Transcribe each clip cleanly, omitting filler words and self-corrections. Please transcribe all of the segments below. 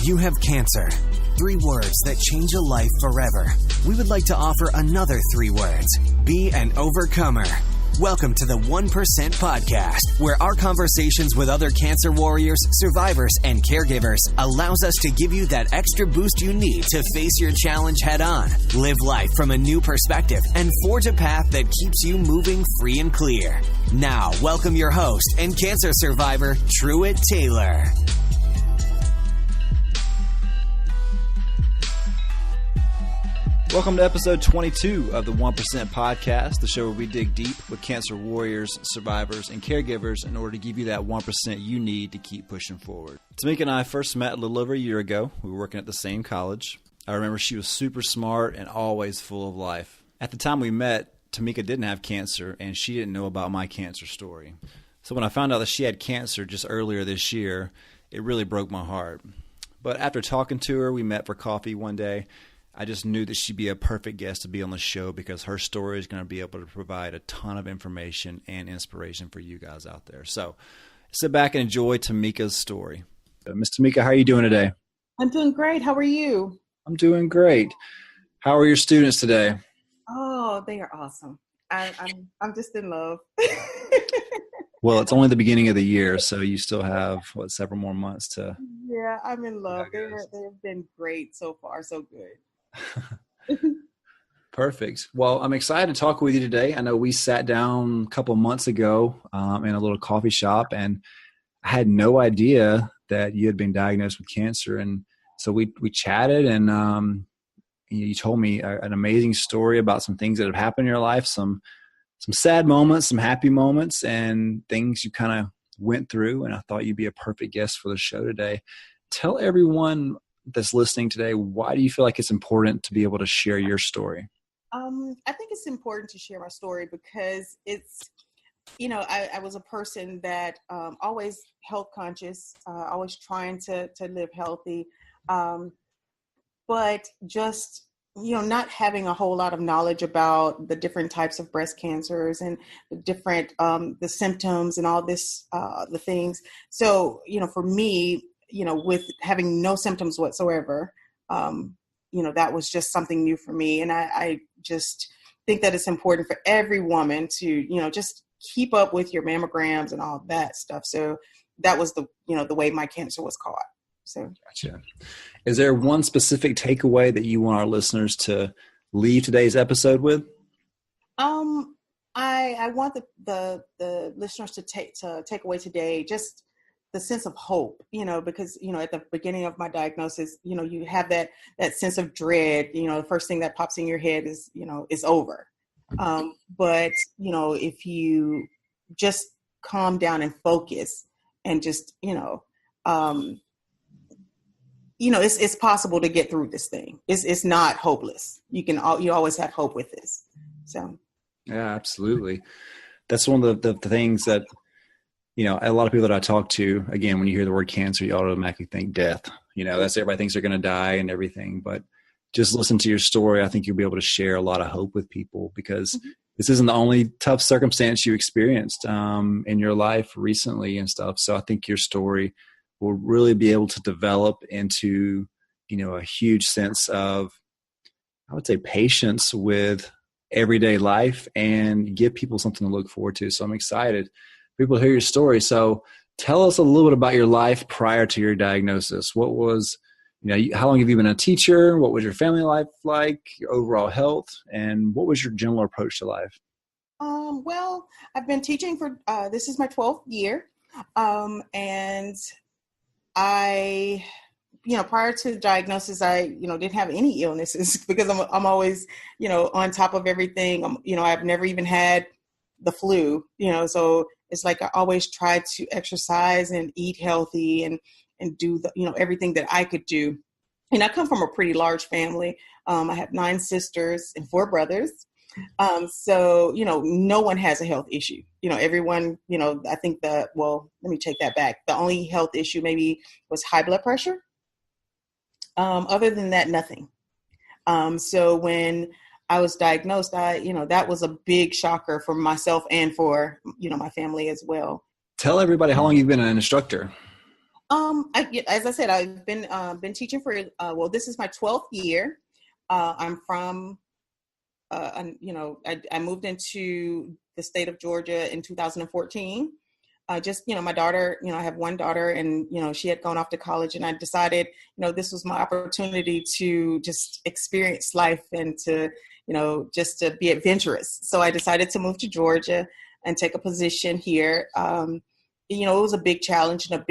You have cancer. 3 words that change a life forever. We would like to offer another 3 words. Be an overcomer. Welcome to the 1% Podcast, where our conversations with other cancer warriors, survivors, and caregivers allows us to give you that extra boost you need to face your challenge head on, live life from a new perspective, and forge a path that keeps you moving free and clear. Now, welcome your host and cancer survivor, Truett Taylor. Welcome to episode 22 of the 1% Podcast, the show where we dig deep with cancer warriors, survivors, and caregivers in order to give you that 1% you need to keep pushing forward. Tameka and I first met a little over a year ago. We were working at the same college. I remember she was super smart and always full of life. At the time we met, Tameka didn't have cancer, and she didn't know about my cancer story. So when I found out that she had cancer just earlier this year, it really broke my heart. But after talking to her, we met for coffee one day. I just knew that she'd be a perfect guest to be on the show because her story is going to be able to provide a ton of information and inspiration for you guys out there. So sit back and enjoy Tameka's story. Miss Tameka, how are you doing today? I'm doing great. How are you? I'm doing great. How are your students today? Oh, they are awesome. I'm just in love. Well, it's only the beginning of the year, so you still have, several more months to... Yeah, I'm in love. They've been great so far, so good. Perfect. Well, I'm excited to talk with you today. I know we sat down a couple months ago in a little coffee shop, and I had no idea that you had been diagnosed with cancer. And so we chatted, and you told me an amazing story about some things that have happened in your life, some sad moments, some happy moments, and things you kind of went through. And I thought you'd be a perfect guest for the show today. Tell everyone that's listening today, why do you feel like it's important to be able to share your story? I think it's important to share my story because it's, I was a person that always health conscious, always trying to live healthy, but just, not having a whole lot of knowledge about the different types of breast cancers and the different, the symptoms and all this, the things. So, for me, with having no symptoms whatsoever, that was just something new for me. And I just think that it's important for every woman to, just keep up with your mammograms and all that stuff. So that was the way my cancer was caught. So. Gotcha. Is there one specific takeaway that you want our listeners to leave today's episode with? I want the listeners to take away today just the sense of hope, because, at the beginning of my diagnosis, you have that sense of dread, the first thing that pops in your head is, it's over. But, if you just calm down and focus and just, it's possible to get through this thing. It's not hopeless. You always have hope with this. So. Yeah, absolutely. That's one of the things that, a lot of people that I talk to, again, when you hear the word cancer, you automatically think death. That's everybody thinks they're going to die and everything. But just listen to your story. I think you'll be able to share a lot of hope with people because this isn't the only tough circumstance you experienced in your life recently and stuff. So I think your story will really be able to develop into, a huge sense of, I would say, patience with everyday life and give people something to look forward to. So I'm excited people to hear your story. So tell us a little bit about your life prior to your diagnosis. What was, how long have you been a teacher? What was your family life like, your overall health, and what was your general approach to life? Well, I've been teaching for, this is my 12th year. And I, prior to the diagnosis, I, didn't have any illnesses because I'm always, on top of everything. I've never even had the flu, so it's like I always tried to exercise and eat healthy and do the, everything that I could do. And I come from a pretty large family. I have 9 sisters and 4 brothers. So, no one has a health issue. Everyone, I think let me take that back. The only health issue maybe was high blood pressure. Other than that, nothing. So when I was diagnosed, that was a big shocker for myself and for, my family as well. Tell everybody how long you've been an instructor. As I said, I've been teaching for this is my 12th year. I'm from I moved into the state of Georgia in 2014. My daughter, I have one daughter, and she had gone off to college, and I decided this was my opportunity to just experience life and to just to be adventurous. So I decided to move to Georgia and take a position here. It was a big challenge and a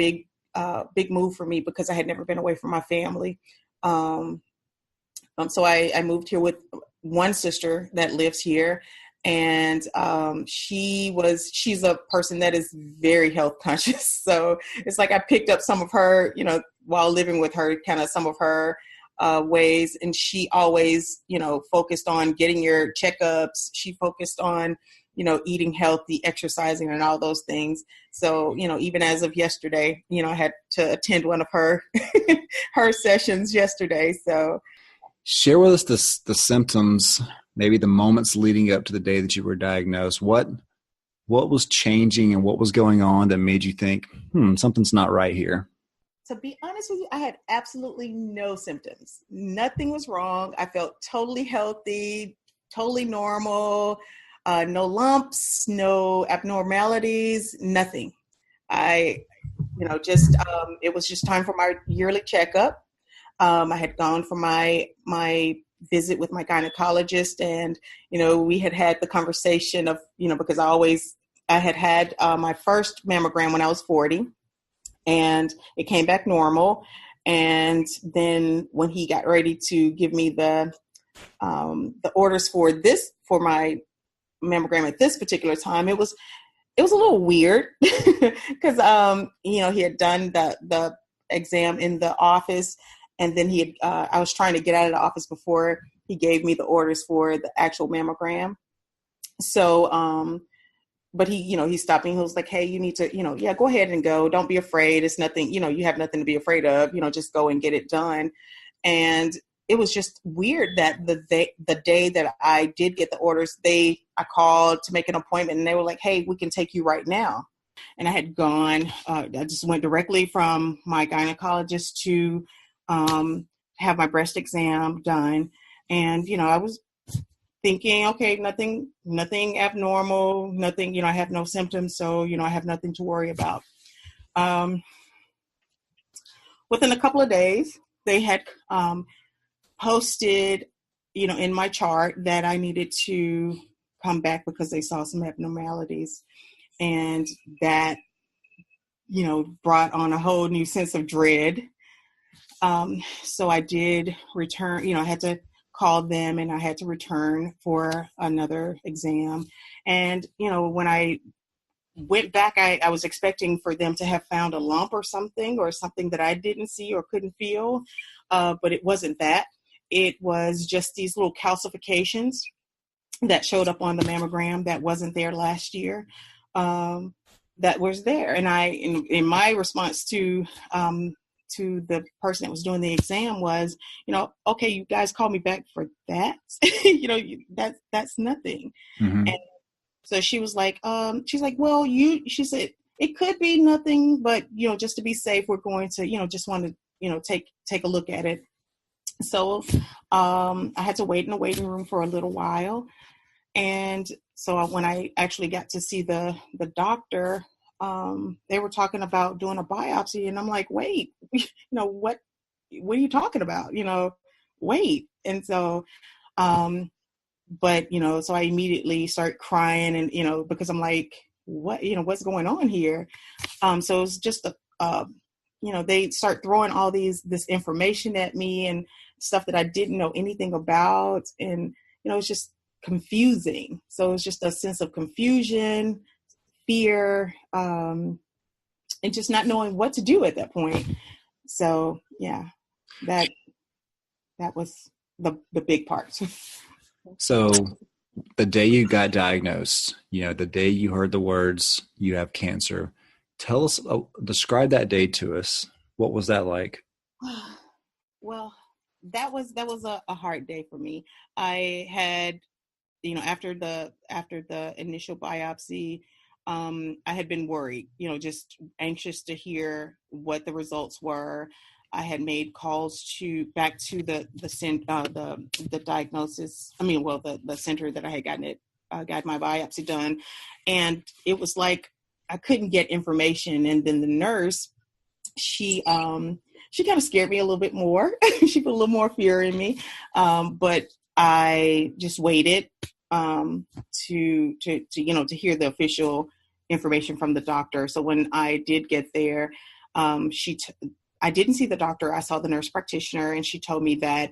big move for me because I had never been away from my family. So I moved here with one sister that lives here, and she's a person that is very health conscious. So it's like I picked up some of her, while living with her, kind of some of her ways, and she always, focused on getting your checkups. She focused on, eating healthy, exercising, and all those things. So, even as of yesterday, I had to attend one of her her sessions yesterday. So. Share with us the symptoms, maybe the moments leading up to the day that you were diagnosed. What was changing and what was going on that made you think, something's not right here? To be honest with you, I had absolutely no symptoms. Nothing was wrong. I felt totally healthy, totally normal, no lumps, no abnormalities, nothing. It was just time for my yearly checkup. I had gone for my visit with my gynecologist, and we had the conversation of because I had my first mammogram when I was 40, and it came back normal. And then when he got ready to give me the orders for my mammogram at this particular time, it was a little weird because he had done the exam in the office. And then I was trying to get out of the office before he gave me the orders for the actual mammogram. So, but he stopped me. He was like, hey, you need to, go ahead and go. Don't be afraid. It's nothing, you have nothing to be afraid of, just go and get it done. And it was just weird that the day that I did get the orders, I called to make an appointment, and they were like, hey, we can take you right now. And I had gone, I just went directly from my gynecologist to have my breast exam done. And, I was thinking, okay, nothing abnormal, nothing, I have no symptoms. So, I have nothing to worry about. Within a couple of days, they had posted, in my chart that I needed to come back because they saw some abnormalities. And that, brought on a whole new sense of dread. So I did return, I had to call them, and I had to return for another exam. And, when I went back, I was expecting for them to have found a lump or something that I didn't see or couldn't feel. But it wasn't that. It was just these little calcifications that showed up on the mammogram that wasn't there last year. That was there. And in my response to the person that was doing the exam was, okay, you guys call me back for that. That's nothing. Mm-hmm. And so she was like, she's like, well, she said, it could be nothing, but, just to be safe, we're going to, just want to, take a look at it. So I had to wait in the waiting room for a little while. And so when I actually got to see the doctor, they were talking about doing a biopsy, and I'm like, wait, what are you talking about? Wait. And so, but, so I immediately start crying, and, because I'm like, what, what's going on here? So it's just they start throwing all this information at me and stuff that I didn't know anything about. And, it's just confusing. So it's just a sense of confusion, fear, and just not knowing what to do at that point. So yeah, that was the big part. So the day you got diagnosed, the day you heard the words, you have cancer, tell us, describe that day to us. What was that like? Well, that was a hard day for me. I had, after the initial biopsy, I had been worried, just anxious to hear what the results were. I had made calls back to the diagnosis. The center that I had got my biopsy done, and it was like I couldn't get information. And then the nurse, she kind of scared me a little bit more. She put a little more fear in me, but I just waited to hear the official information from the doctor. So when I did get there, I didn't see the doctor. I saw the nurse practitioner, and she told me that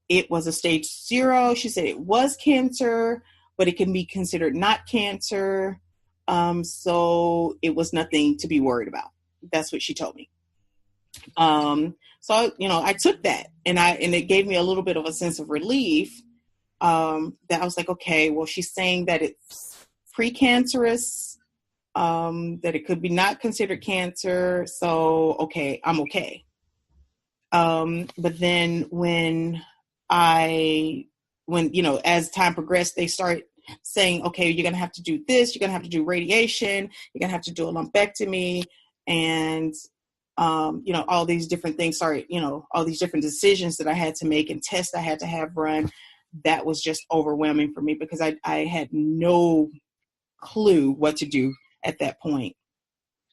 it was a stage 0. She said it was cancer, but it can be considered not cancer. So it was nothing to be worried about. That's what she told me. So, I took that, and it gave me a little bit of a sense of relief, that I was like, okay, well, she's saying that it's precancerous, that it could be not considered cancer. So, okay, I'm okay. But then as time progressed, they start saying, okay, you're going to have to do this, you're going to have to do radiation, you're going to have to do a lumpectomy, and all these different things, all these different decisions that I had to make and tests I had to have run. That was just overwhelming for me because I had no clue what to do at that point.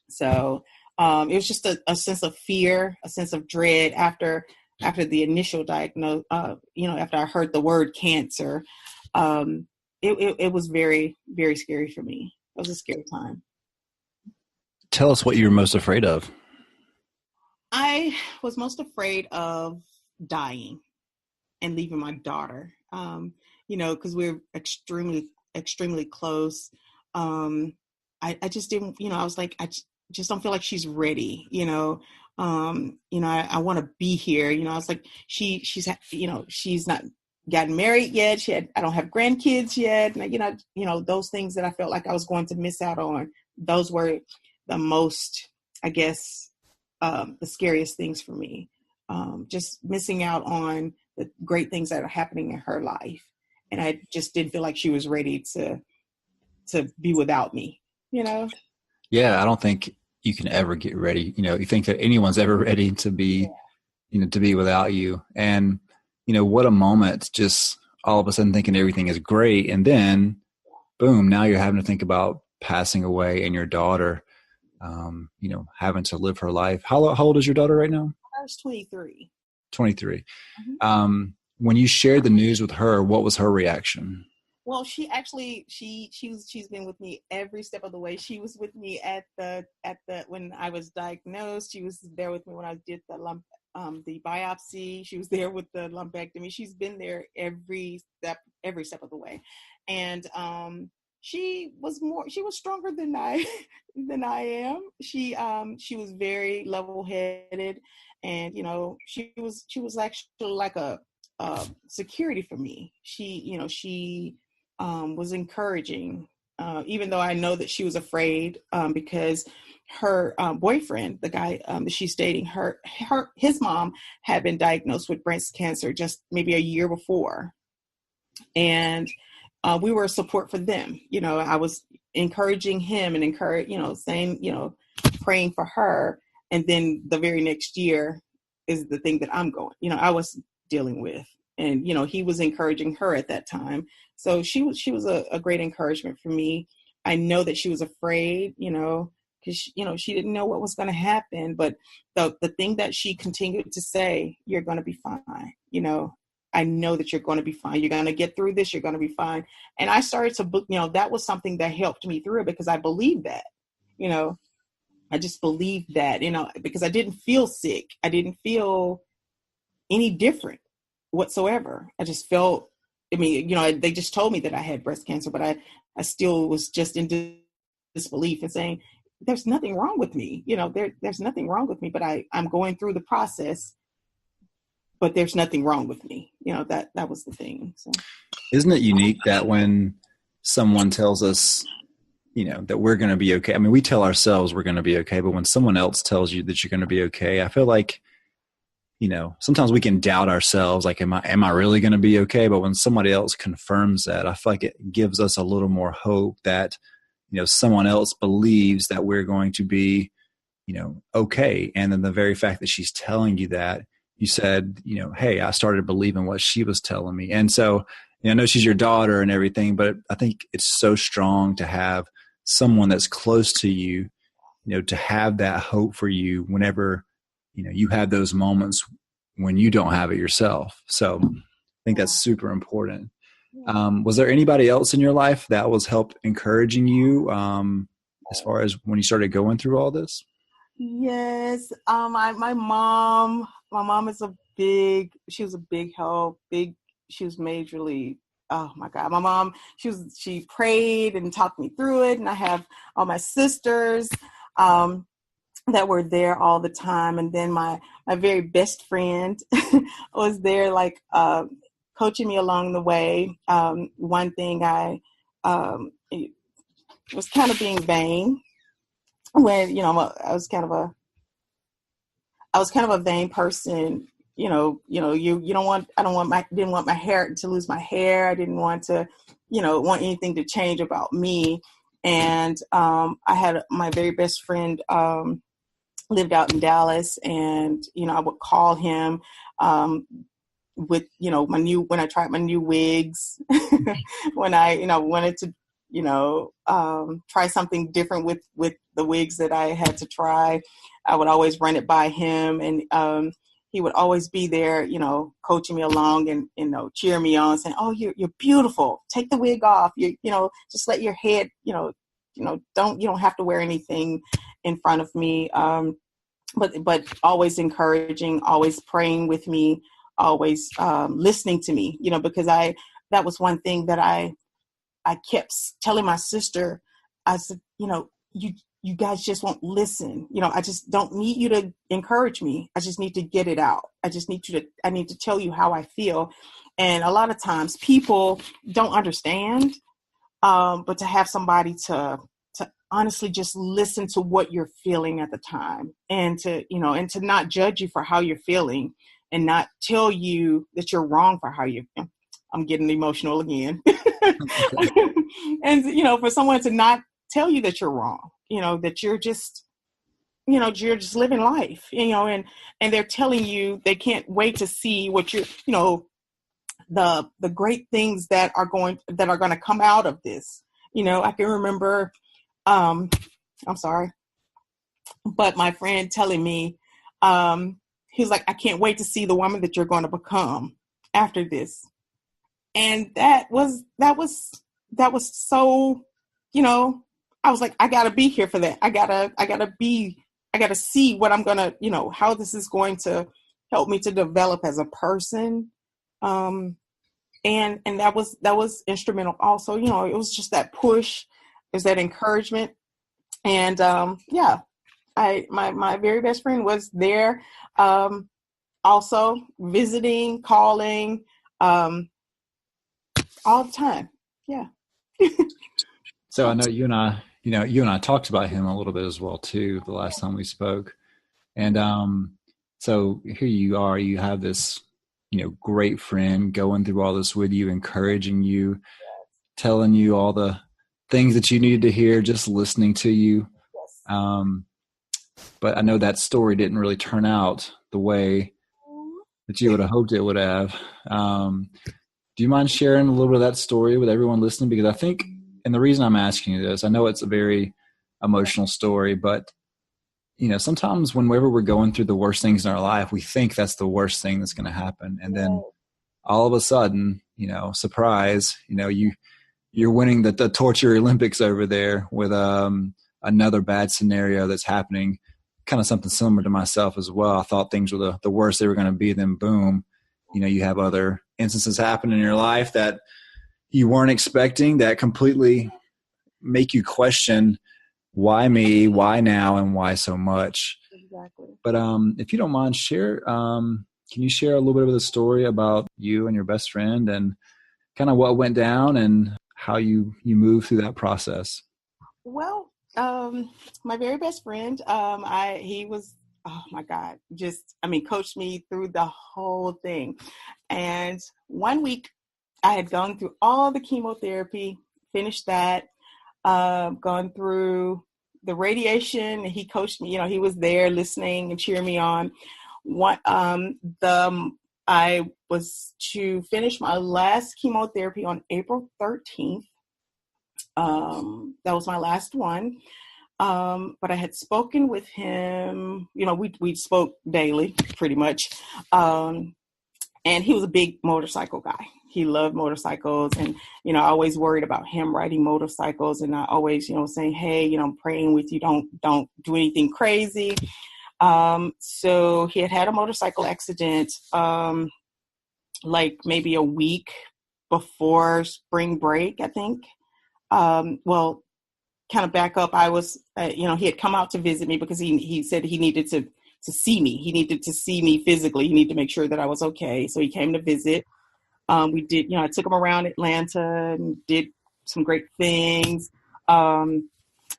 So it was just a sense of fear, a sense of dread after the initial diagnosis, after I heard the word cancer. It was very, very scary for me. It was a scary time. Tell us what you were most afraid of. I was most afraid of dying and leaving my daughter, because we're extremely, extremely close. I just didn't, I was like, I just don't feel like she's ready, I want to be here. I was like, she's not gotten married yet. I don't have grandkids yet. And, those things that I felt like I was going to miss out on, those were the most, I guess, the scariest things for me. Just missing out on the great things that are happening in her life. And I just didn't feel like she was ready to be without me, Yeah, I don't think you can ever get ready. You think that anyone's ever ready to be, to be without you. And, what a moment, just all of a sudden thinking everything is great. And then boom, now you're having to think about passing away and your daughter, having to live her life. How old is your daughter right now? I was 23. 23. Mm-hmm. When you shared the news with her, what was her reaction? Well, she actually, she's been with me every step of the way. She was with me at the when I was diagnosed. She was there with me when I did the biopsy. She was there with the lumpectomy. She's been there every step of the way. And she was stronger than I am. She was very level-headed, and she was actually like a security for me. She was encouraging, even though I know that she was afraid, because her boyfriend, the guy that she's dating, his mom had been diagnosed with breast cancer just maybe a year before, and we were a support for them. I was encouraging him and saying, praying for her. And then the very next year is the thing that I was dealing with. And, he was encouraging her at that time. So she was a great encouragement for me. I know that she was afraid, because, she didn't know what was going to happen. But the thing that she continued to say, you're going to be fine. I know that you're going to be fine. You're going to get through this. You're going to be fine. And I started to book, that was something that helped me through it, because I believed that, I just believed that, because I didn't feel sick. I didn't feel any different whatsoever. I just felt, they just told me that I had breast cancer, but I still was just in disbelief and saying, there's nothing wrong with me. There's nothing wrong with me, but I'm going through the process. But there's nothing wrong with me. That was the thing. So. Isn't it unique that when someone tells us, that we're going to be okay, we tell ourselves we're going to be okay, but when someone else tells you that you're going to be okay, I feel like, sometimes we can doubt ourselves. Like, am I really going to be okay? But when somebody else confirms that, I feel like it gives us a little more hope that, someone else believes that we're going to be, okay. And then the very fact that she's telling you that, you said, hey, I started believing what she was telling me. And so, I know she's your daughter and everything, but I think it's so strong to have someone that's close to you, to have that hope for you whenever, you have those moments when you don't have it yourself. So I think that's super important. Was there anybody else in your life that was help encouraging you as far as when you started going through all this? Yes. My mom is she was a big help, she was majorly, oh my God, my mom, she prayed and talked me through it. And I have all my sisters that were there all the time. And then my very best friend was there, like, coaching me along the way. One thing I was kind of being vain when, I was kind of a vain person. You don't want, didn't want my hair to lose my hair. I didn't want to, want anything to change about me. And I had my very best friend lived out in Dallas, and, I would call him with, when I tried my new wigs, when I, wanted to, try something different with the wigs that I had to try. I would always run it by him, and he would always be there, coaching me along and, cheer me on, saying, "Oh, you're beautiful. Take the wig off. Just let your head, you don't have to wear anything in front of me." But always encouraging, always praying with me, always listening to me, because that was one thing that I kept telling my sister. I said, you guys just won't listen. I just don't need you to encourage me. I just need to get it out. I need to tell you how I feel. And a lot of times people don't understand, but to have somebody to honestly just listen to what you're feeling at the time, and to not judge you for how you're feeling, and not tell you that you're wrong for how you feel. I'm getting emotional again. And, for someone to not tell you that you're wrong, that you're just, you're just living life, and they're telling you they can't wait to see what you're, the great things that are going to come out of this. I can remember, I'm sorry, but my friend telling me, he was like, "I can't wait to see the woman that you're going to become after this." And that was so, I was like, I gotta be here for that. I gotta see what I'm gonna, how this is going to help me to develop as a person. And that was instrumental also. It was just that push, it was that encouragement. And my very best friend was there, also visiting, calling, all the time. Yeah. So I know you and I talked about him a little bit as well too, the last time we spoke. And so here you are, you have this, great friend going through all this with you, encouraging you, telling you all the things that you needed to hear, just listening to you. But I know that story didn't really turn out the way that you would have hoped it would have. Do you mind sharing a little bit of that story with everyone listening? Because I think, and the reason I'm asking you this, I know it's a very emotional story, but, sometimes whenever we're going through the worst things in our life, we think that's the worst thing that's going to happen. And then all of a sudden, surprise, you're winning the torture Olympics over there with another bad scenario that's happening, kind of something similar to myself as well. I thought things were the worst they were going to be, then boom, you have other instances happen in your life that you weren't expecting that completely make you question why me, why now, and why so much. Exactly. But if you don't mind, can you share a little bit of the story about you and your best friend and kind of what went down and how you moved through that process? Well, my very best friend, he was, oh my God, coached me through the whole thing. And one week I had gone through all the chemotherapy, finished that. gone through the radiation. He coached me, he was there listening and cheering me on. I was to finish my last chemotherapy on April 13th. That was my last one. But I had spoken with him, we spoke daily pretty much. And he was a big motorcycle guy. He loved motorcycles, and, I always worried about him riding motorcycles. And I always, saying, hey, I'm praying with you. Don't do anything crazy. So he had a motorcycle accident, like maybe a week before spring break, I think. Well, kind of back up. I was, he had come out to visit me because he said he needed to see me. He needed to see me physically. He needed to make sure that I was okay. So he came to visit. We did, I took him around Atlanta and did some great things. And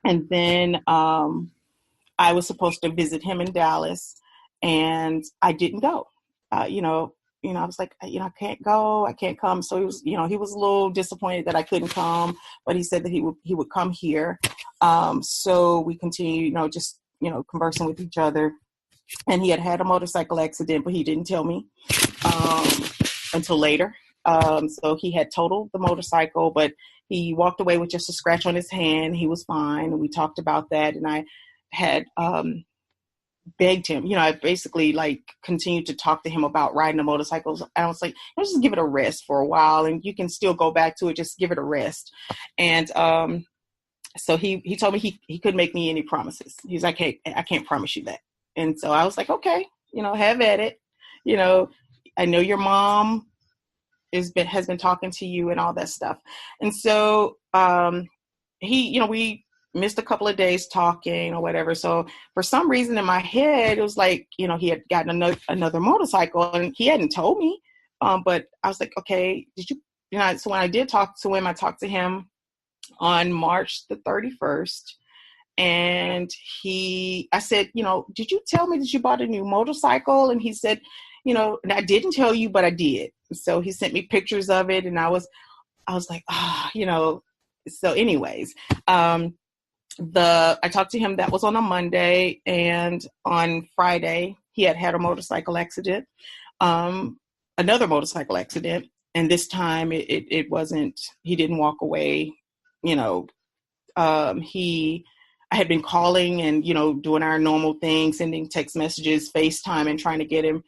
then I was supposed to visit him in Dallas, and I didn't go. I was like, I can't go. I can't come. So he was, he was a little disappointed that I couldn't come, but he said that he would come here. So we continued, just, conversing with each other. And he had a motorcycle accident, but he didn't tell me until later. So he had totaled the motorcycle, but he walked away with just a scratch on his hand. He was fine. And we talked about that. And I had begged him, I basically continued to talk to him about riding the motorcycles. I was like, let's just give it a rest for a while, and you can still go back to it. Just give it a rest. And so he told me he couldn't make me any promises. He's like, hey, I can't promise you that. And so I was like, okay, have at it. I know your mom has been talking to you and all that stuff. And so we missed a couple of days talking or whatever. So for some reason in my head, it was like, he had gotten another motorcycle, and he hadn't told me. But I was like, okay, did you, so when I did talk to him, I talked to him on March the 31st. And I said, did you tell me that you bought a new motorcycle? And he said, and I didn't tell you, but I did. So he sent me pictures of it, and I was like, so anyways, I talked to him. That was on a Monday, and on Friday he had a motorcycle accident, another motorcycle accident. And this time it wasn't, he didn't walk away. I had been calling and, doing our normal thing, sending text messages, FaceTime, and trying to get him.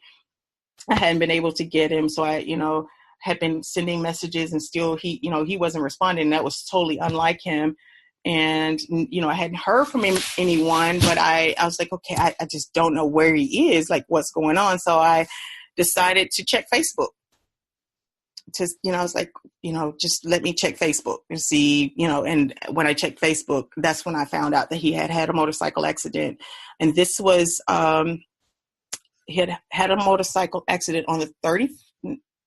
I hadn't been able to get him. So I, had been sending messages, and still he wasn't responding. That was totally unlike him. And, I hadn't heard from anyone, but I was like, okay, I just don't know where he is, like what's going on. So I decided to check Facebook. I was like, just let me check Facebook and see, and when I checked Facebook, that's when I found out that he had a motorcycle accident. And this was, he had a motorcycle accident on the 30th.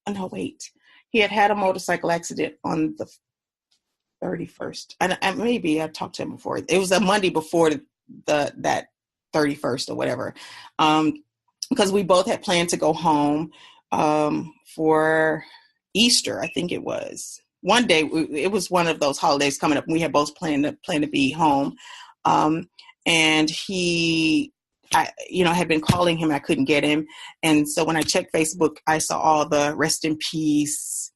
No, wait, he had a motorcycle accident on the 31st. And maybe I've talked to him before. It was a Monday before that 31st or whatever. Because we both had planned to go home, for Easter, I think it was. One day, it was one of those holidays coming up, and we had both planned to be home. And I had been calling him, and I couldn't get him. And so when I checked Facebook, I saw all the rest in peace,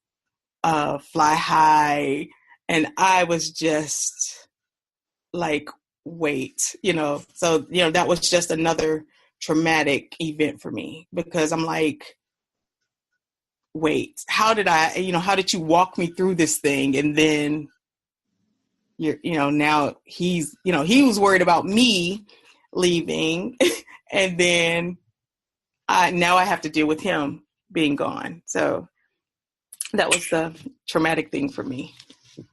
fly high, and I was just like, wait, So that was just another traumatic event for me, because I'm like, wait, how did you walk me through this thing? And then now he was worried about me leaving, and then now I have to deal with him being gone. So that was the traumatic thing for me.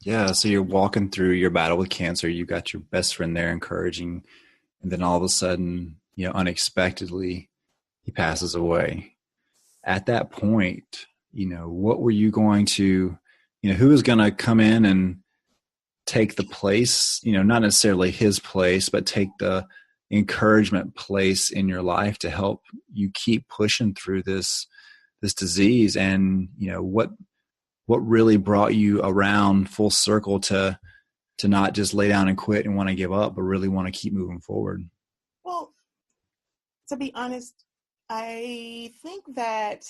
Yeah. So you're walking through your battle with cancer. You got your best friend there encouraging, and then all of a sudden, unexpectedly, he passes away. At that point, what were you going to, who was going to come in and take the place, not necessarily his place, but take the encouragement place in your life to help you keep pushing through this disease? And, what really brought you around full circle to to not just lay down and quit and want to give up, but really want to keep moving forward? Well, to be honest, I think that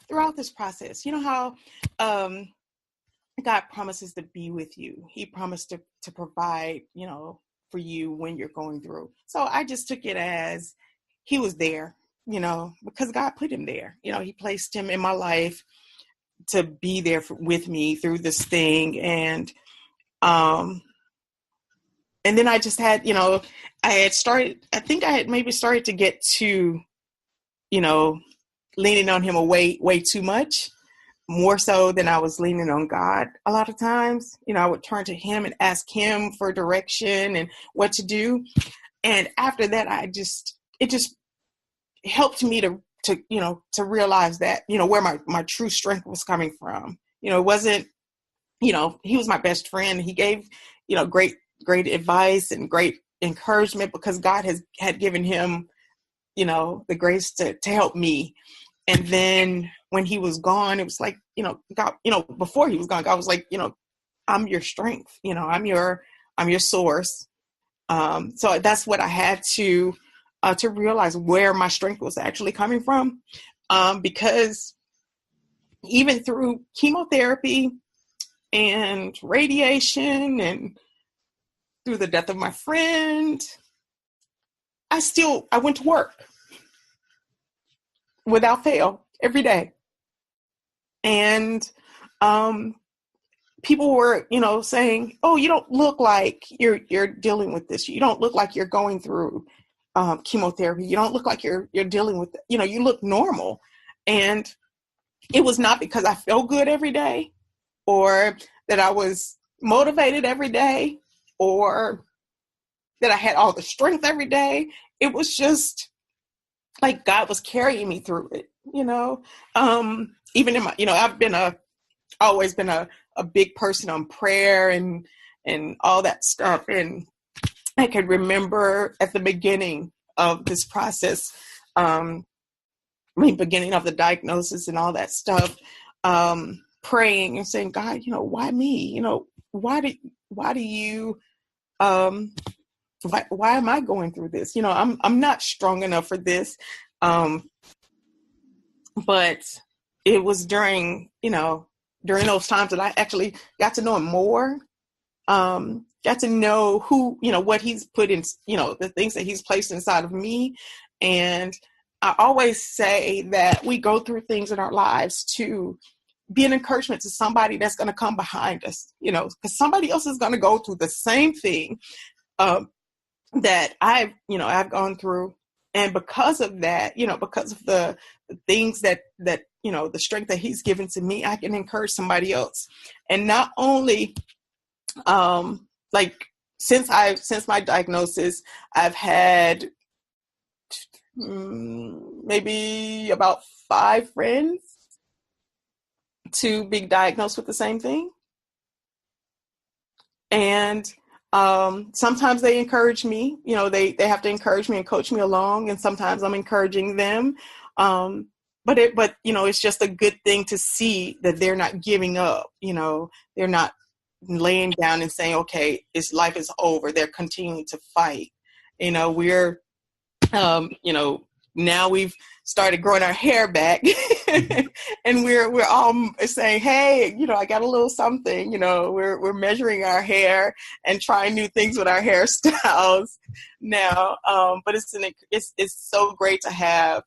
throughout this process, you know how God promises to be with you. He promised to provide, for you when you're going through. So I just took it as he was there, because God put him there. He placed him in my life to be there with me through this thing. And then I just had, I think I had maybe started to get to, leaning on him way too much, more so than I was leaning on God. A lot of times, I would turn to him and ask him for direction and what to do. And after that, it just helped me to realize that, where my true strength was coming from. It wasn't, he was my best friend. He gave, great advice and great encouragement because God had given him, the grace to help me. And then when he was gone, it was like, God, before he was gone, God was like, I'm your strength, I'm your source. So that's what I had to realize, where my strength was actually coming from. Because even through chemotherapy and radiation and through the death of my friend, I went to work without fail every day. And people were, saying, oh, you don't look like you're dealing with this. You don't look like you're going through chemotherapy. You don't look like you're dealing with, you look normal. And it was not because I felt good every day or that I was motivated every day or that I had all the strength every day. It was just like God was carrying me through it, even in my, I've always been a big person on prayer and all that stuff. And I can remember at the beginning of this process, beginning of the diagnosis and all that stuff, praying and saying, God, why me? Why do you, why am I going through this? I'm not strong enough for this. But it was during those times that I actually got to know him more, got to know who, what he's put in, the things that he's placed inside of me. And I always say that we go through things in our lives to be an encouragement to somebody that's going to come behind us, because somebody else is going to go through the same thing that I've gone through. And because of that, because of the things that the strength that he's given to me, I can encourage somebody else. And not only, since my diagnosis, I've had maybe about 5 friends to be diagnosed with the same thing. And sometimes they encourage me, they have to encourage me and coach me along. And sometimes I'm encouraging them. But it's just a good thing to see that they're not giving up. They're not laying down and saying, okay, life is over. They're continuing to fight. We're, now we've started growing our hair back and we're all saying, hey, I got a little something, we're measuring our hair and trying new things with our hairstyles now. But it's so great to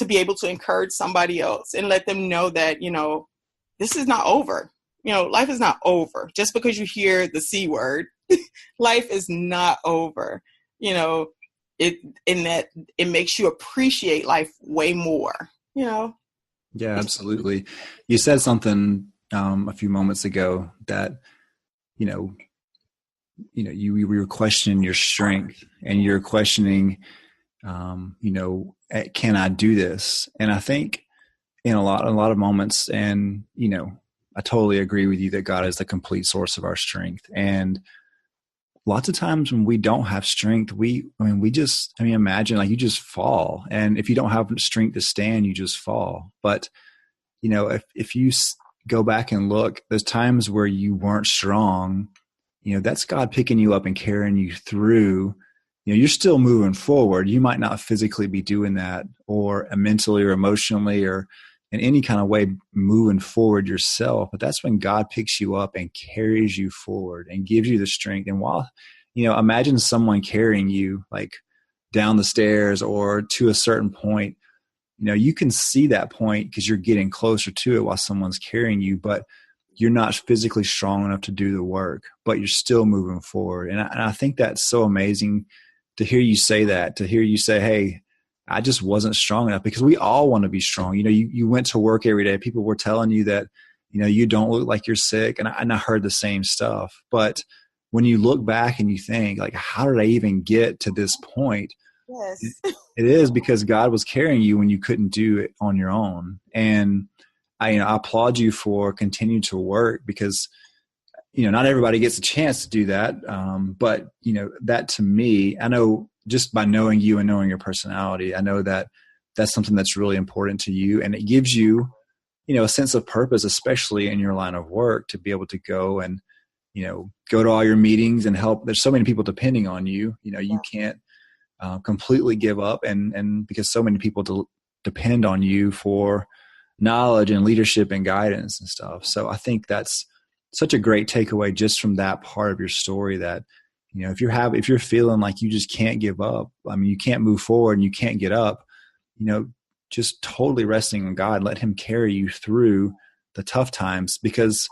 be able to encourage somebody else and let them know that, this is not over. Life is not over just because you hear the C word. Life is not over, it makes you appreciate life way more, Yeah, absolutely. You said something a few moments ago that, you were questioning your strength and you're questioning, can I do this? And I think in a lot of moments, and, I totally agree with you that God is the complete source of our strength. And lots of times when we don't have strength, imagine like you just fall. And if you don't have strength to stand, you just fall. But, if you go back and look, there's times where you weren't strong, that's God picking you up and carrying you through. You're still moving forward. You might not physically be doing that, or mentally or emotionally or in any kind of way moving forward yourself. But that's when God picks you up and carries you forward and gives you the strength. And while, imagine someone carrying you like down the stairs or to a certain point. You can see that point because you're getting closer to it while someone's carrying you, but you're not physically strong enough to do the work, but you're still moving forward. And I think that's so amazing to hear you say that, to hear you say, hey, I just wasn't strong enough, because we all want to be strong. You went to work every day. People were telling you that, you don't look like you're sick. And I heard the same stuff. But when you look back and you think, like, how did I even get to this point? Yes. It is because God was carrying you when you couldn't do it on your own. And I applaud you for continuing to work, because not everybody gets a chance to do that. But that, to me, I know just by knowing you and knowing your personality, I know that that's something that's really important to you, and it gives you, a sense of purpose, especially in your line of work, to be able to go and, go to all your meetings and help. There's so many people depending on you. You can't completely give up, and because so many people depend on you for knowledge and leadership and guidance and stuff. So I think that's such a great takeaway just from that part of your story, that, if you're feeling like you just can't give up, you can't move forward and you can't get up, just totally resting in God, let him carry you through the tough times, because,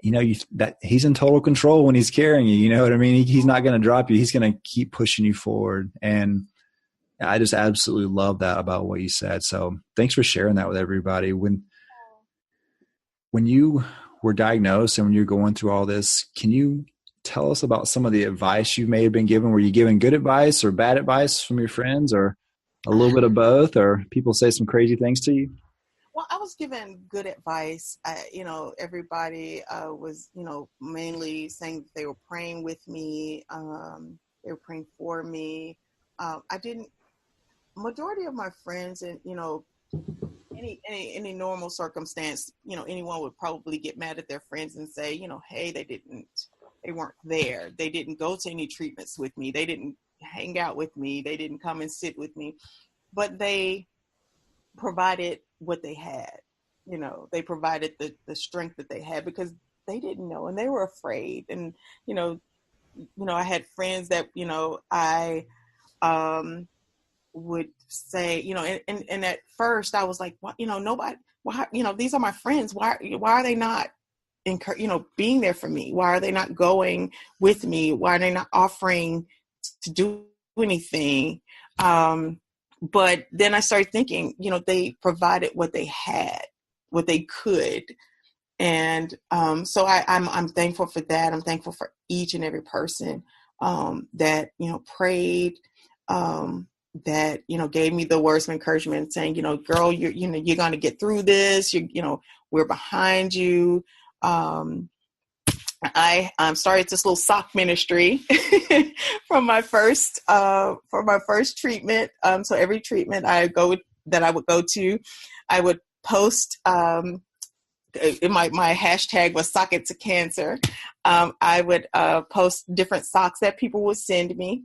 that he's in total control when he's carrying you. You know what I mean? He's not going to drop you. He's going to keep pushing you forward. And I just absolutely love that about what you said. So thanks for sharing that with everybody. When you were diagnosed and when you're going through all this, can you tell us about some of the advice you may have been given? Were you given good advice or bad advice from your friends, or a little bit of both, or people say some crazy things to you? Well, I was given good advice. Everybody was, mainly saying that they were praying with me. They were praying for me. Majority of my friends, and, any normal circumstance, anyone would probably get mad at their friends and say, hey, they weren't there. They didn't go to any treatments with me. They didn't hang out with me. They didn't come and sit with me, but they provided what they had. They provided the strength that they had, because they didn't know and they were afraid. And, I had friends that, I would say, and at first I was like, well, nobody, why, these are my friends. Why are they not being there for me? Why are they not going with me? Why are they not offering to do anything? But then I started thinking, they provided what they had, what they could. And so I'm thankful for that. I'm thankful for each and every person that, prayed, that, gave me the words of encouragement, saying, girl, you're going to get through this. We're behind you. I started this little sock ministry from my first for my first treatment. So every treatment I would go to, I would post. My hashtag was "Sock It to Cancer." I would post different socks that people would send me.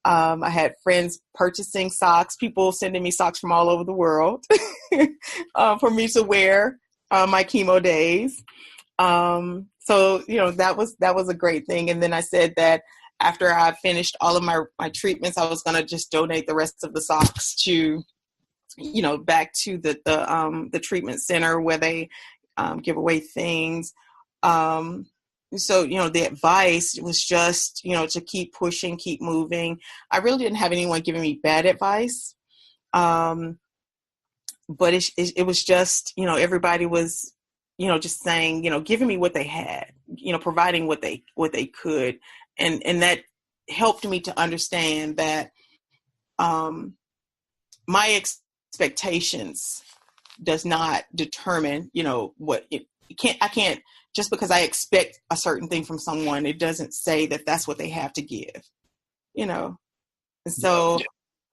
I had friends purchasing socks, people sending me socks from all over the world for me to wear my chemo days. So, that was a great thing. And then I said that after I finished all of my treatments, I was going to just donate the rest of the socks to, back to the treatment center where they give away things. So, the advice was just, to keep pushing, keep moving. I really didn't have anyone giving me bad advice. But it was just, everybody was, just saying, giving me what they had, providing what they could. And that helped me to understand that my expectations does not determine, I can't, just because I expect a certain thing from someone, it doesn't say that that's what they have to give, And so,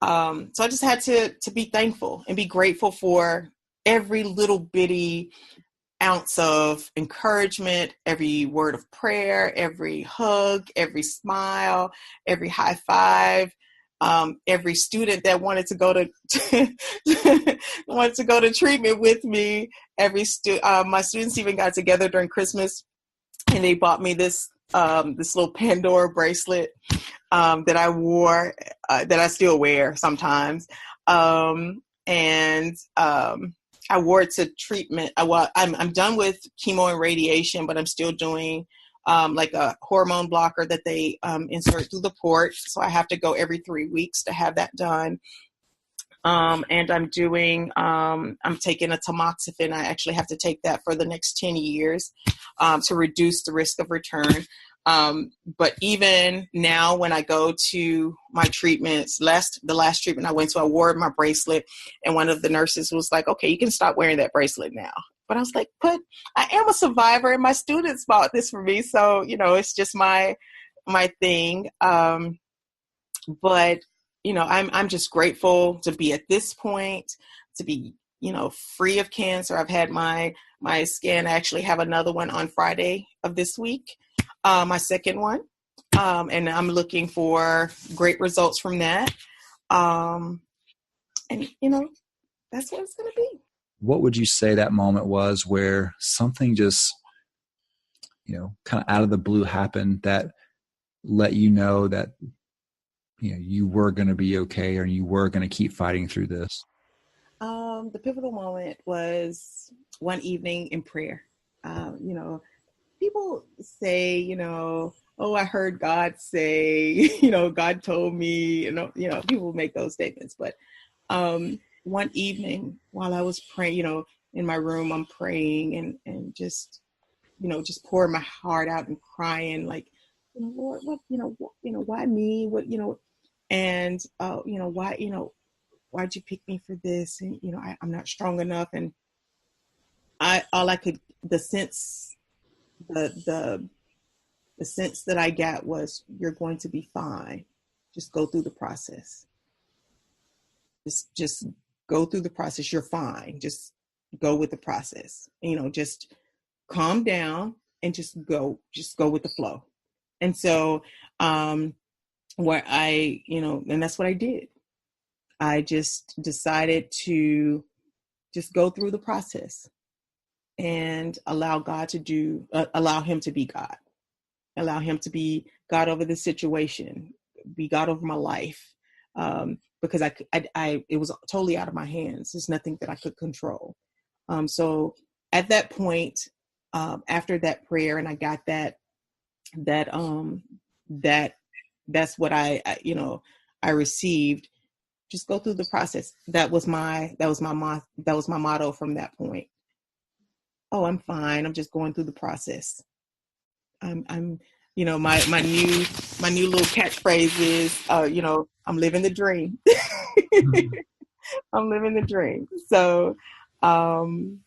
so I just had to be thankful and be grateful for every little bitty ounce of encouragement, every word of prayer, every hug, every smile, every high five, every student that wanted to go to wanted to go to treatment with me. My students even got together during Christmas, and they bought me this little Pandora bracelet that I wore, that I still wear sometimes, and I wore it to treatment. I'm done with chemo and radiation, but I'm still doing like a hormone blocker that they insert through the port. So I have to go every 3 weeks to have that done. And I'm taking a tamoxifen. I actually have to take that for the next 10 years to reduce the risk of return. But even now, when I go to my treatments, the last treatment I went to, I wore my bracelet, and one of the nurses was like, "Okay, you can stop wearing that bracelet now." But I was like, "But I am a survivor, and my students bought this for me, so it's just my thing." But I'm just grateful to be at this point, to be free of cancer. I've had my scan. I actually have another one on Friday of this week. My second one, and I'm looking for great results from that. And that's what it's going to be. What would you say that moment was where something just, kind of out of the blue happened that let you know that, you were going to be okay, or you were going to keep fighting through this? The pivotal moment was one evening in prayer. People say, "Oh, I heard God say," "God told me," people make those statements. But one evening while I was praying, in my room, I'm praying and just pouring my heart out and crying, like, Lord, what, why me? What, and, why'd you pick me for this? And, I'm not strong enough. And the sense that I got was, you're going to be fine. Just go through the process. Just go through the process. You're fine. Just go with the process. Just calm down and just go with the flow. And so, and that's what I did. I just decided to just go through the process and allow him to be God. Allow him to be God over the situation, be God over my life. Because it was totally out of my hands. There's nothing that I could control. So at that point, after that prayer, and I got that's what I received. Just go through the process. That was my motto from that point. Oh, I'm fine. I'm just going through the process. I'm my new little catchphrase is, I'm living the dream. I'm living the dream. So, I'm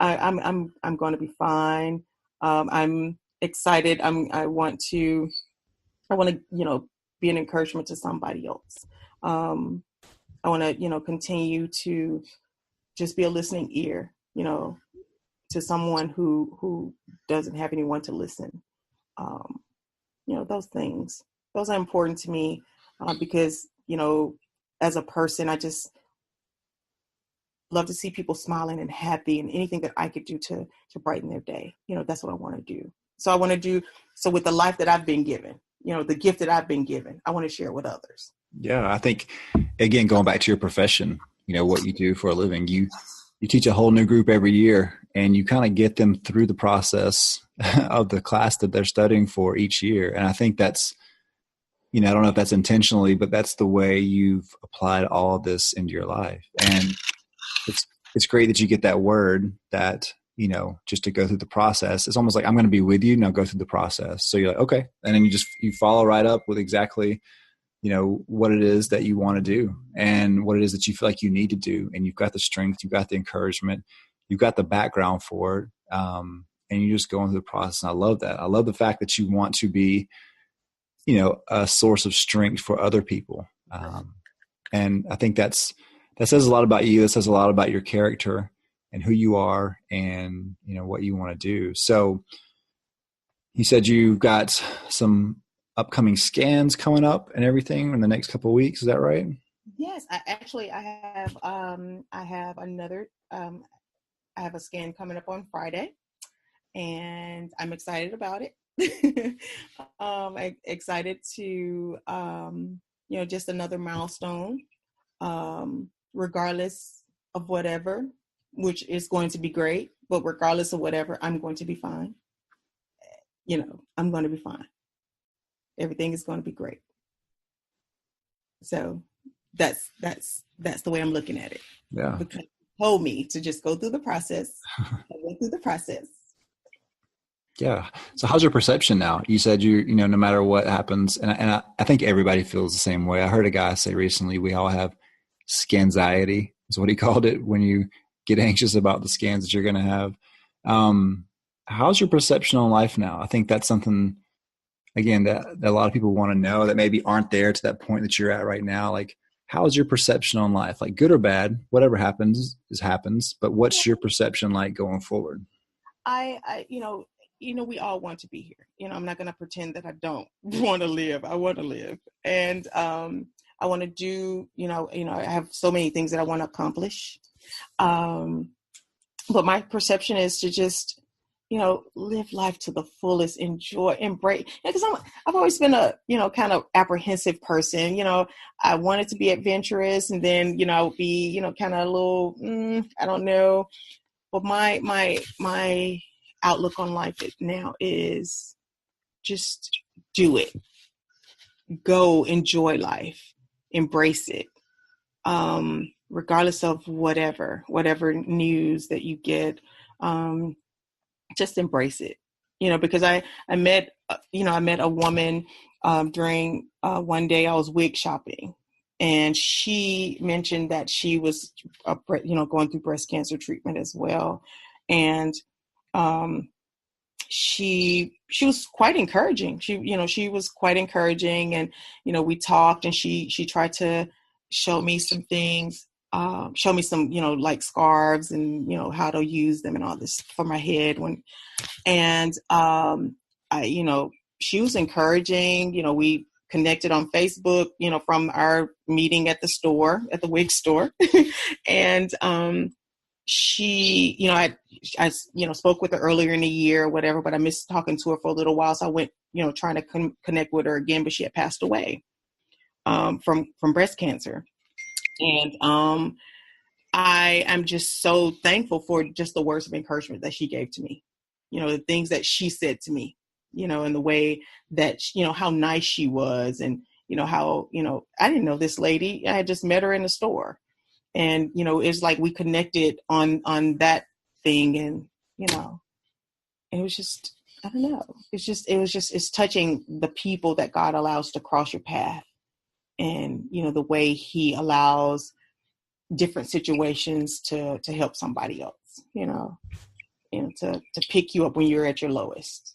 going to be fine. I'm excited. I want to, be an encouragement to somebody else. I want to, continue to just be a listening ear, to someone who doesn't have anyone to listen. Those things, those are important to me, because, as a person, I just love to see people smiling and happy, and anything that I could do to brighten their day. That's what I want to do. So with the life that I've been given, the gift that I've been given, I want to share it with others. Yeah. I think, again, going back to your profession, what you do for a living, you teach a whole new group every year, and you kind of get them through the process of the class that they're studying for each year. And I think that's, I don't know if that's intentionally, but that's the way you've applied all of this into your life. And it's great that you get that word that, just to go through the process. It's almost like, I'm going to be with you. Now go through the process. So you're like, okay. And then you follow right up with exactly, what it is that you want to do and what it is that you feel like you need to do. And you've got the strength, you've got the encouragement, you've got the background for it. And you're just going through the process. And I love that. I love the fact that you want to be, a source of strength for other people. And I think that says a lot about you. It says a lot about your character. and who you are and, what you want to do. So you said you got some upcoming scans coming up and everything in the next couple of weeks. Is that right? Yes, I have a scan coming up on Friday, and I'm excited about it. I'm excited to, just another milestone, regardless of whatever, which is going to be great, but regardless of whatever, I'm going to be fine. I'm going to be fine. Everything is going to be great. So that's the way I'm looking at it. Yeah. Because you told me to just go through the process. I went through the process. Yeah. So how's your perception now? You said no matter what happens, and I think everybody feels the same way. I heard a guy say recently, we all have scanxiety is what he called it, when you get anxious about the scans that you're going to have. How's your perception on life now? I think that's something, again, that a lot of people want to know that maybe aren't there to that point that you're at right now. Like, how's your perception on life? Like, good or bad, whatever happens happens, but what's your perception like going forward? We all want to be here. I'm not going to pretend that I don't want to live. I want to live. And I want to do, I have so many things that I want to accomplish. But my perception is to just, live life to the fullest, enjoy, embrace. Because I've always been a, kind of apprehensive person. I wanted to be adventurous, and then, I would be, kind of a little, I don't know. But my outlook on life now is just do it. Go enjoy life, embrace it. Regardless of whatever news that you get, just embrace it, because I met a woman, during, one day I was wig shopping, and she mentioned that she was, going through breast cancer treatment as well. And, she was quite encouraging. She was quite encouraging, and, we talked, and she tried to show me some things, show me some, like scarves and, how to use them and all this for my head she was encouraging. We connected on Facebook, from our meeting at the wig store. And, she, I spoke with her earlier in the year or whatever, but I missed talking to her for a little while. So I went, trying to connect with her again, but she had passed away, from breast cancer. And, I am just so thankful for just the words of encouragement that she gave to me, the things that she said to me, and the way that, how nice she was. And, how, I didn't know this lady. I had just met her in the store. And, it's like we connected on that thing. And, it was just, I don't know. It's touching the people that God allows to cross your path. And, the way he allows different situations to help somebody else, to pick you up when you're at your lowest.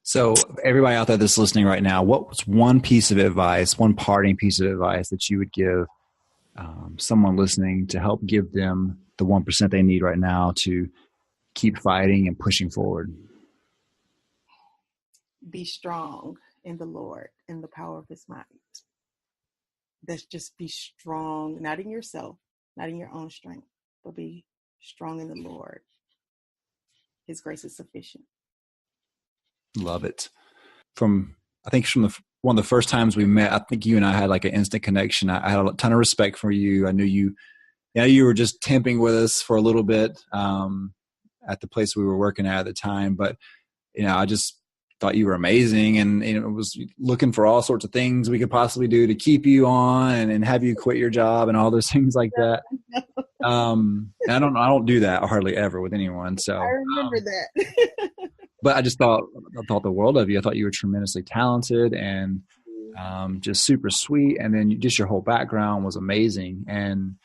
So everybody out there that's listening right now, what's one piece of advice, one parting piece of advice that you would give someone listening to help give them the 1% they need right now to keep fighting and pushing forward? Be strong in the Lord and the power of his might. Let's just be strong, not in yourself, not in your own strength, but be strong in the Lord. His grace is sufficient. Love it. From one of the first times we met, I think you and I had like an instant connection. I had a ton of respect for you. I knew you were just temping with us for a little bit at the place we were working at the time. But, I just thought you were amazing, and was looking for all sorts of things we could possibly do to keep you on and have you quit your job and all those things like that. And I don't do that hardly ever with anyone. So I remember that. But I thought the world of you. I thought you were tremendously talented and just super sweet. And then just your whole background was amazing. And,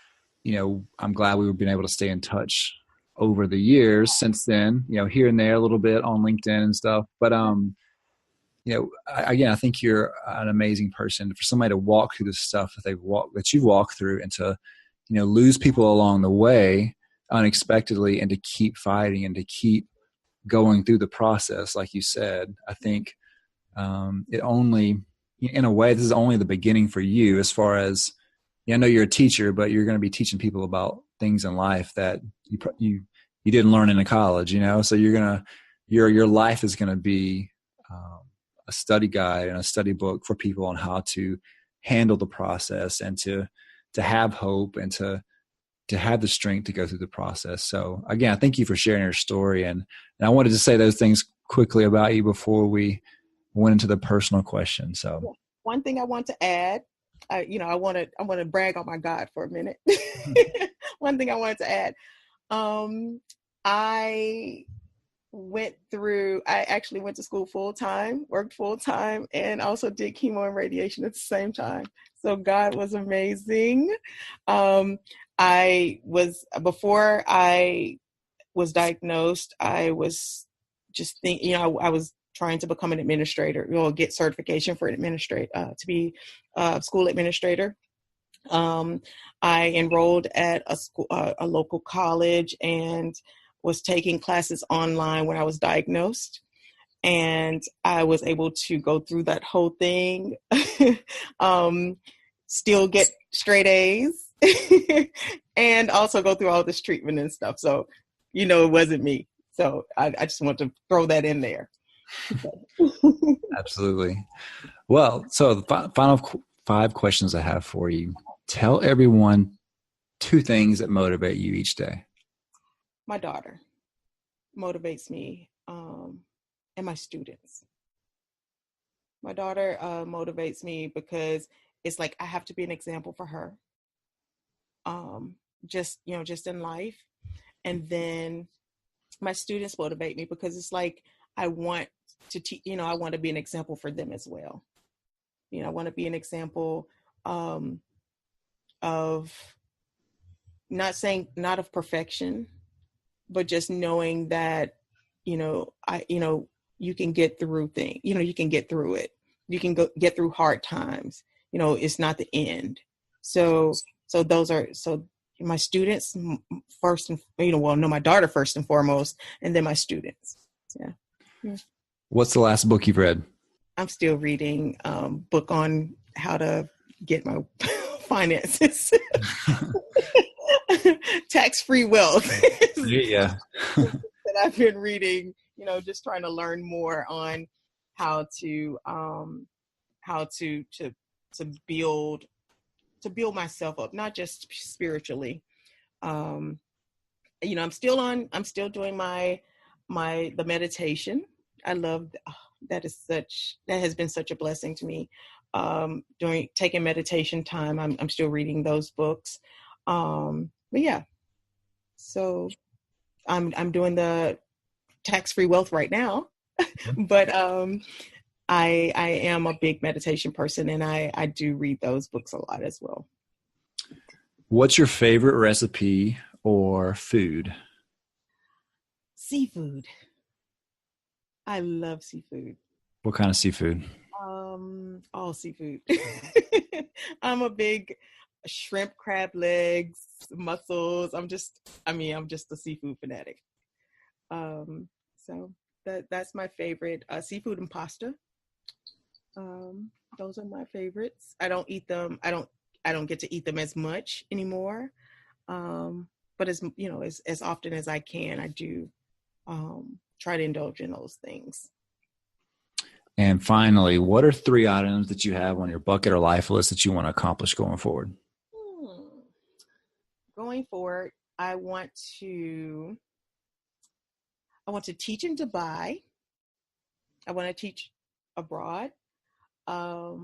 I'm glad we've been able to stay in touch over the years since then, here and there a little bit on LinkedIn and stuff. But, I think you're an amazing person for somebody to walk through the stuff that you've walked through, and to, lose people along the way. unexpectedly and to keep fighting and to keep going through the process. Like you said, I think it only, in a way, this is only the beginning for you as far as, I know you're a teacher, but you're going to be teaching people about things in life that you didn't learn in college, so your life is going to be a study guide and a study book for people on how to handle the process and to have hope and to have the strength to go through the process. So again, thank you for sharing your story. And I wanted to say those things quickly about you before we went into the personal question. So one thing I want to add, I want to brag on my God for a minute. One thing I wanted to add, I actually went to school full time, worked full time, and also did chemo and radiation at the same time. So God was amazing. Before I was diagnosed, I was just thinking, I was trying to become an administrator, get certification for an administrator, to be a school administrator. I enrolled at a local college and was taking classes online when I was diagnosed. And I was able to go through that whole thing, still get straight A's, and also go through all this treatment and stuff. So, it wasn't me. So I just want to throw that in there. Absolutely. Well, so the final 5 questions I have for you. Tell everyone 2 things that motivate you each day. My daughter motivates me, and my students. My daughter motivates me because it's like I have to be an example for her, just in life. And then my students motivate me because it's like I want to teach. I want to be an example for them as well. I want to be an example of not of perfection, but just knowing that you can get through things. You can get through it. You can get through hard times. It's not the end. So my students first, and my daughter first and foremost, and then my students. Yeah. What's the last book you've read? I'm still reading book on how to get my finances. Tax-free wealth. Yeah. That I've been reading, just trying to learn more on how to build myself up, not just spiritually. I'm still doing the meditation. I love that has been such a blessing to me. Taking meditation time, I'm still reading those books. But yeah, so I'm doing the tax-free wealth right now, but I am a big meditation person, and I do read those books a lot as well. What's your favorite recipe or food? Seafood. I love seafood. What kind of seafood? All seafood. I'm a big shrimp, crab legs, mussels. I'm just a seafood fanatic. So that's my favorite. Seafood and pasta. Those are my favorites. I don't eat them. I don't get to eat them as much anymore. But as often as I can, I do try to indulge in those things. And finally, what are 3 items that you have on your bucket or life list that you want to accomplish going forward? Going forward, I want to teach in Dubai. I want to teach abroad. I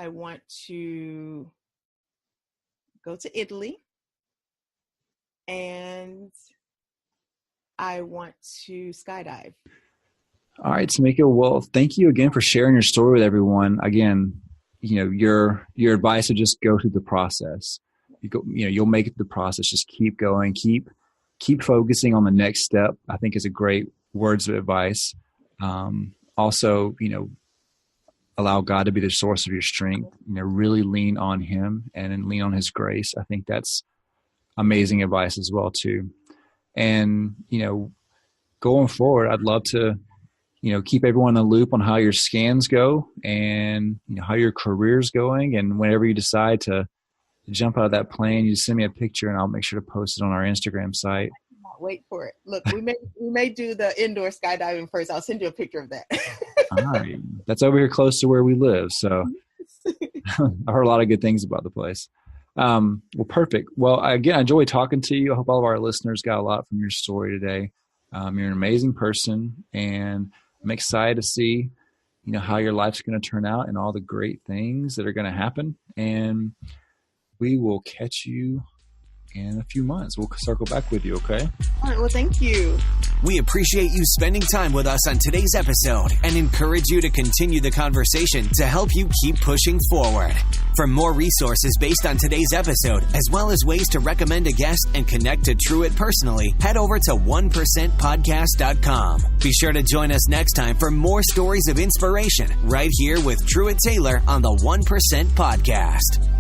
want to go to Italy, and I want to skydive. All right, Tameka. Well, thank you again for sharing your story with everyone. Again, your advice to just go through the process. You'll make it through the process. Just keep going. Keep focusing on the next step. I think is a great words of advice. Also, allow God to be the source of your strength. Really lean on Him and lean on His grace. I think that's amazing advice as well too. And, going forward, I'd love to, keep everyone in the loop on how your scans go and how your career's going. And whenever you decide to jump out of that plane, you send me a picture and I'll make sure to post it on our Instagram site. Wait for it. Look, we may do the indoor skydiving first. I'll send you a picture of that. All right. That's over here close to where we live. So I heard a lot of good things about the place. Well, perfect. Well, again, I enjoy talking to you. I hope all of our listeners got a lot from your story today. You're an amazing person, and I'm excited to see, how your life's going to turn out and all the great things that are going to happen. And we will catch you in a few months. We'll circle back with you, okay? All right, well, thank you. We appreciate you spending time with us on today's episode and encourage you to continue the conversation to help you keep pushing forward. For more resources based on today's episode, as well as ways to recommend a guest and connect to Truett personally, head over to 1%podcast.com. Be sure to join us next time for more stories of inspiration right here with Truett Taylor on the 1% Podcast.